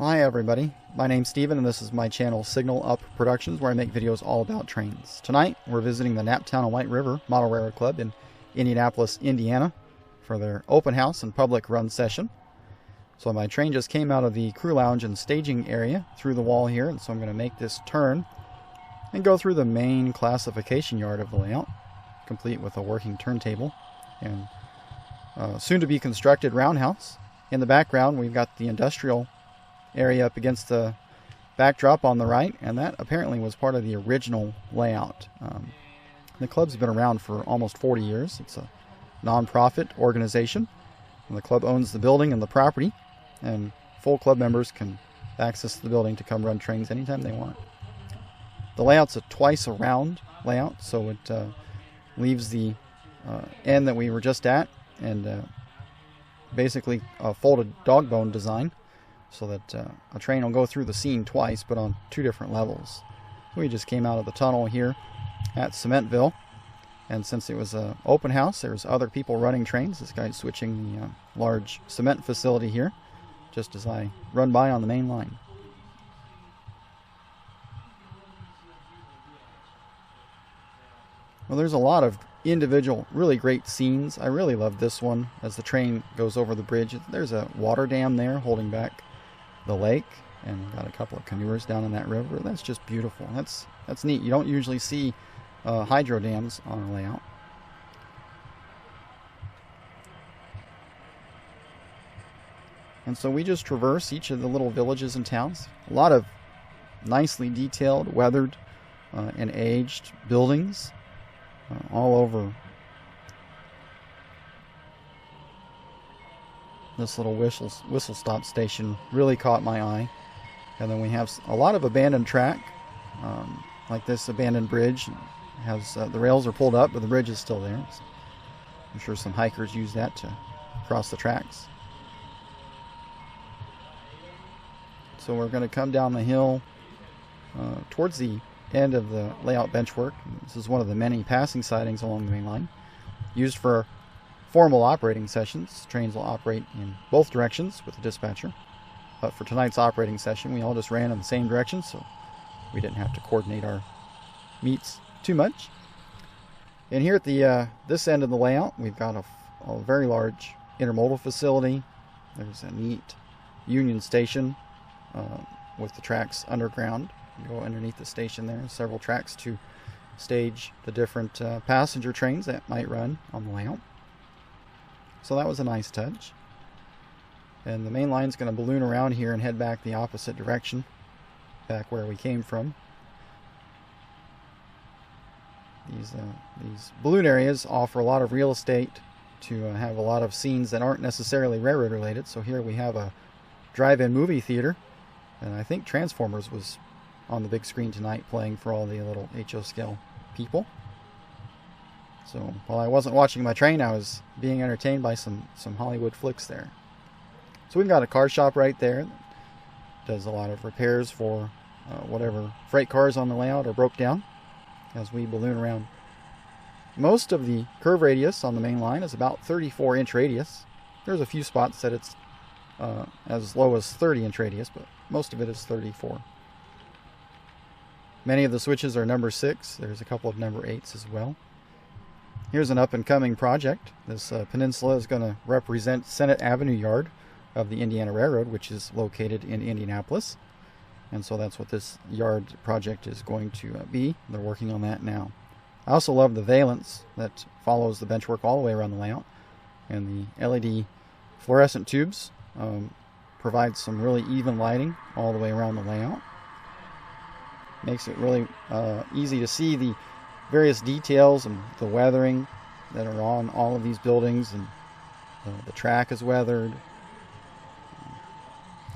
Hi everybody, my name's Steven and this is my channel Signal Up Productions, where I make videos all about trains. Tonight we're visiting the Naptown and White River Model Railroad Club in Indianapolis, Indiana for their open house and public run session. So my train just came out of the crew lounge and staging area through the wall here, and so I'm going to make this turn and go through the main classification yard of the layout, complete with a working turntable and soon to be constructed roundhouse. In the background we've got the industrial area up against the backdrop on the right, and that apparently was part of the original layout. The club's been around for almost 40 years. It's a non-profit organization, and the club owns the building and the property, and full club members can access the building to come run trains anytime they want. The layout's a twice around layout, so it leaves the end that we were just at and basically a folded dog bone design, so that a train will go through the scene twice, but on two different levels. We just came out of the tunnel here at Cementville, and since it was an open house, there's other people running trains. This guy's switching the large cement facility here, just as I run by on the main line. Well, there's a lot of individual really great scenes. I really love this one as the train goes over the bridge. There's a water dam there holding back the lake, and got a couple of canoers down in that river. That's just beautiful. That's neat. You don't usually see hydro dams on a layout. And so we just traverse each of the little villages and towns. A lot of nicely detailed, weathered, and aged buildings all over. This little whistle stop station really caught my eye. And then we have a lot of abandoned track, like this abandoned bridge. Has the rails are pulled up, but the bridge is still there. So I'm sure some hikers use that to cross the tracks. So we're going to come down the hill towards the end of the layout benchwork. This is one of the many passing sidings along the main line, used for formal operating sessions. Trains will operate in both directions with the dispatcher. But for tonight's operating session, we all just ran in the same direction, so we didn't have to coordinate our meets too much. And here at the this end of the layout, we've got a very large intermodal facility. There's a neat Union Station with the tracks underground. You go underneath the station there. Several tracks to stage the different passenger trains that might run on the layout. So that was a nice touch. And the main line's going to balloon around here and head back the opposite direction, back where we came from. These balloon areas offer a lot of real estate to have a lot of scenes that aren't necessarily railroad related. So here we have a drive-in movie theater, and I think Transformers was on the big screen tonight playing for all the little HO scale people. So while I wasn't watching my train, I was being entertained by some Hollywood flicks there. So we've got a car shop right there that does a lot of repairs for whatever freight cars on the layout are broke down as we balloon around. Most of the curve radius on the main line is about 34-inch radius. There's a few spots that it's as low as 30-inch radius, but most of it is 34. Many of the switches are number 6. There's a couple of number 8s as well. Here's an up-and-coming project. This peninsula is going to represent Senate Avenue Yard of the Indiana Railroad, which is located in Indianapolis. And so that's what this yard project is going to be. They're working on that now. I also love the valance that follows the benchwork all the way around the layout. And the LED fluorescent tubes provide some really even lighting all the way around the layout. Makes it really easy to see the various details and the weathering that are on all of these buildings, and the track is weathered.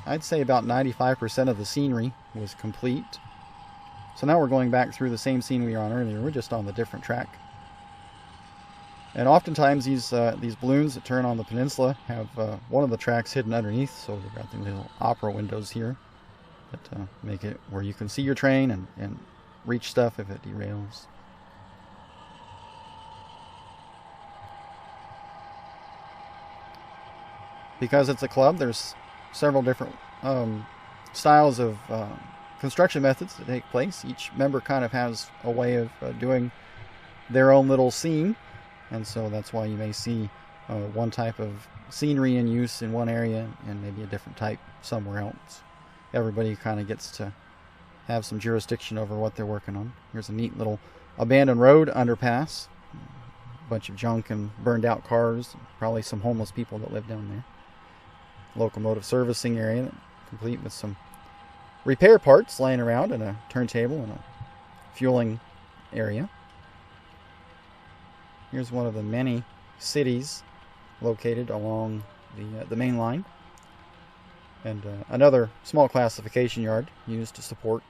I'd say about 95% of the scenery was complete. So now we're going back through the same scene we were on earlier. We're just on the different track. And oftentimes these balloons that turn on the peninsula have one of the tracks hidden underneath, so we've got the little opera windows here that make it where you can see your train and reach stuff if it derails. Because it's a club, there's several different styles of construction methods that take place. Each member kind of has a way of doing their own little scene, and so that's why you may see one type of scenery in use in one area and maybe a different type somewhere else. Everybody kind of gets to have some jurisdiction over what they're working on. Here's a neat little abandoned road underpass. A bunch of junk and burned out cars, probably some homeless people that live down there. Locomotive servicing area, complete with some repair parts laying around, and a turntable and a fueling area. Here's one of the many cities located along the main line, and another small classification yard used to support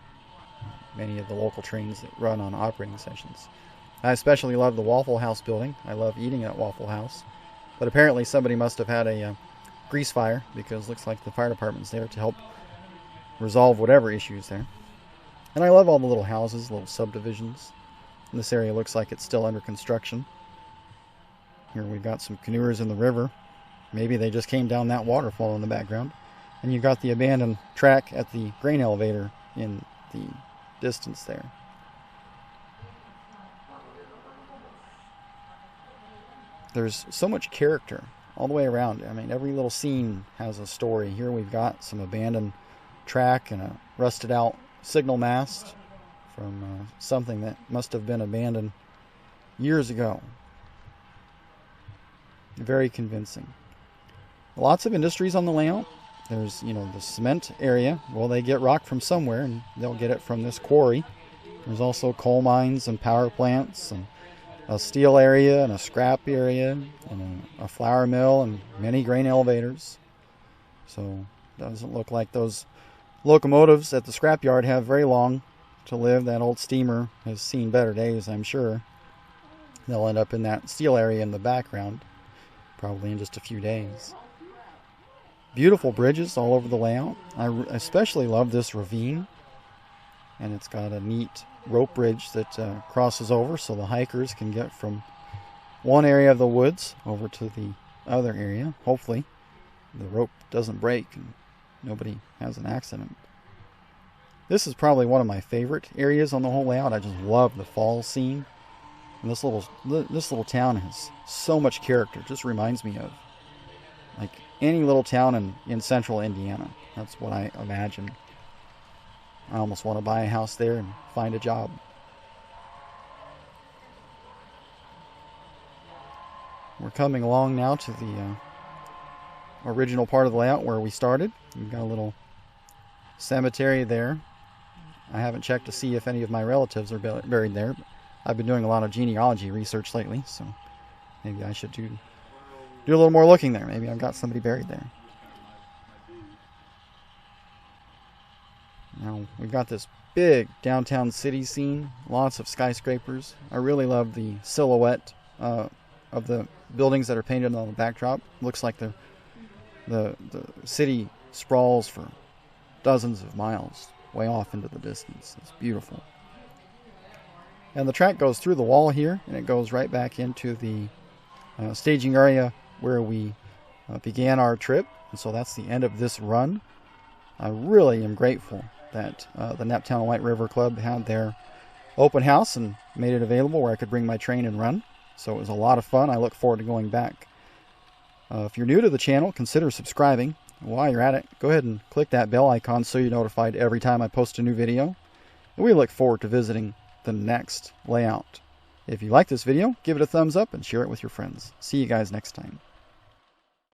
many of the local trains that run on operating sessions. I especially love the Waffle House building. I love eating at Waffle House, but apparently somebody must have had a grease fire, because it looks like the fire department's there to help resolve whatever issues there. And I love all the little houses, little subdivisions. And this area looks like it's still under construction. Here we've got some canoers in the river. Maybe they just came down that waterfall in the background. And you've got the abandoned track at the grain elevator in the distance there. There's so much character all the way around. I mean, every little scene has a story. Here we've got some abandoned track and a rusted out signal mast from something that must have been abandoned years ago. Very convincing. Lots of industries on the layout. There's, the cement area. Well, they get rock from somewhere, and they'll get it from this quarry. There's also coal mines and power plants, and a steel area, and a scrap area, and a flour mill, and many grain elevators. So it doesn't look like those locomotives at the scrapyard have very long to live. That old steamer has seen better days, I'm sure. They'll end up in that steel area in the background, probably in just a few days. Beautiful bridges all over the layout. I especially love this ravine, and it's got a neat rope bridge that crosses over so the hikers can get from one area of the woods over to the other area. Hopefully the rope doesn't break and nobody has an accident. This is probably one of my favorite areas on the whole layout. I just love the fall scene, and this little town has so much character. It just reminds me of like any little town in central Indiana. That's what I imagine. I almost want to buy a house there and find a job. We're coming along now to the original part of the layout where we started. We've got a little cemetery there. I haven't checked to see if any of my relatives are buried there. But I've been doing a lot of genealogy research lately, so maybe I should do a little more looking there. Maybe I've got somebody buried there. Now, we've got this big downtown city scene, lots of skyscrapers. I really love the silhouette of the buildings that are painted on the backdrop. Looks like the city sprawls for dozens of miles, way off into the distance. It's beautiful. And the track goes through the wall here, and it goes right back into the staging area where we began our trip. And so that's the end of this run. I really am grateful that the Naptown and White River Club had their open house and made it available where I could bring my train and run. So it was a lot of fun. I look forward to going back. If you're new to the channel, consider subscribing. While you're at it, go ahead and click that bell icon so you're notified every time I post a new video. And we look forward to visiting the next layout. If you like this video, give it a thumbs up and share it with your friends. See you guys next time.